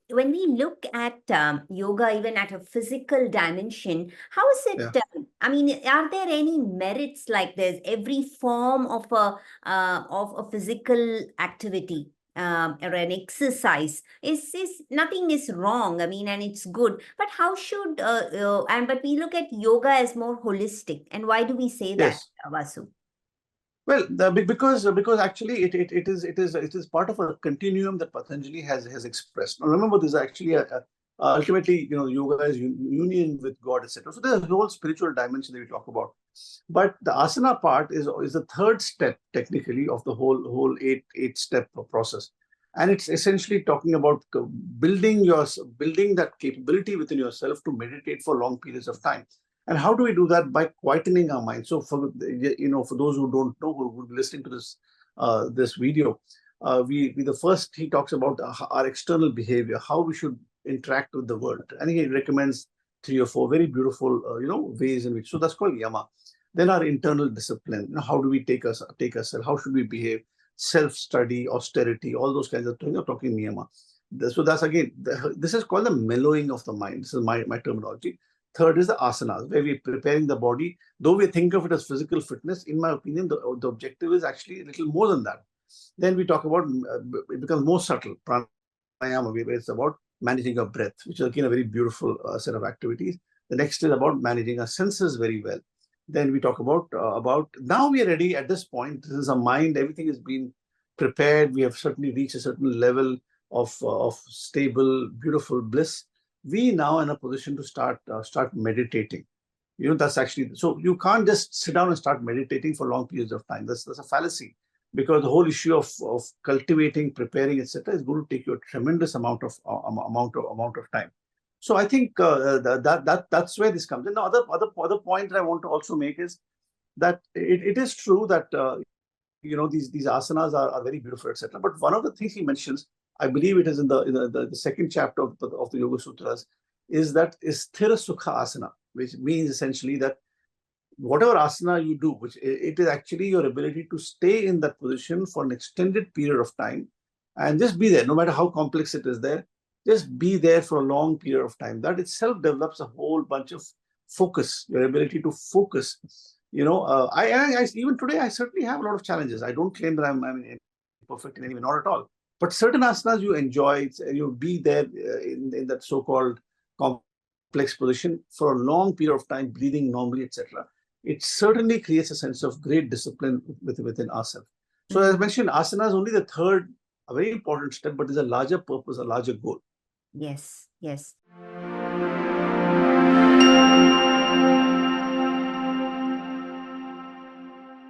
when we look at yoga, even at a physical dimension, how is it? Yeah. I mean, are there any merits like this? Every form of a physical activity or an exercise is nothing is wrong. I mean, and it's good. But how should but we look at yoga as more holistic. And why do we say that, Yes. Vasu? Well, because actually it is part of a continuum that Patanjali has expressed. Now remember, this is actually ultimately, yoga is union with God, etc. So there's a whole spiritual dimension that we talk about. But the asana part is the third step technically of the whole eight step process, and it's essentially talking about building that capability within yourself to meditate for long periods of time. And how do we do that? By quietening our mind. So for those who don't know, who will be listening to this video, we the first he talks about our external behavior, how we should interact with the world, and he recommends three or four very beautiful ways in which. So that's called yama. Then our internal discipline. How do we take ourselves? How should we behave? Self-study, austerity, all those kinds of things. You're talking niyama. So that's again, this is called the mellowing of the mind. This is my terminology. Third is the asanas, where we're preparing the body. Though we think of it as physical fitness, in my opinion, the objective is actually a little more than that. Then we talk about, it becomes more subtle, pranayama, where it's about managing your breath, which is again a very beautiful set of activities. The next is about managing our senses very well. Then we talk about now we are ready at this point. This is a mind, everything has been prepared. We have certainly reached a certain level of stable, beautiful bliss. We now in a position to start meditating. That's actually, so you can't just sit down and start meditating for long periods of time. That's a fallacy, because the whole issue of cultivating, preparing, etc., is going to take you a tremendous amount of time. So I think that's where this comes in. Now, other point that I want to also make is that it is true that these asanas are very beautiful, etc. But one of the things he mentions, I believe it is in the second chapter of the Yoga Sutras, is sthira sukha asana, which means essentially that whatever asana you do, which it is actually your ability to stay in that position for an extended period of time and just be there, no matter how complex it is there, just be there for a long period of time. That itself develops a whole bunch of focus, your ability to focus. Even today, I certainly have a lot of challenges. I don't claim that I'm perfect in any way, not at all. But certain asanas you enjoy, you be there in that so-called complex position for a long period of time, breathing normally, etc. It certainly creates a sense of great discipline within ourselves. So as I mentioned, asana is only the third, a very important step, but there's a larger purpose, a larger goal. Yes, yes.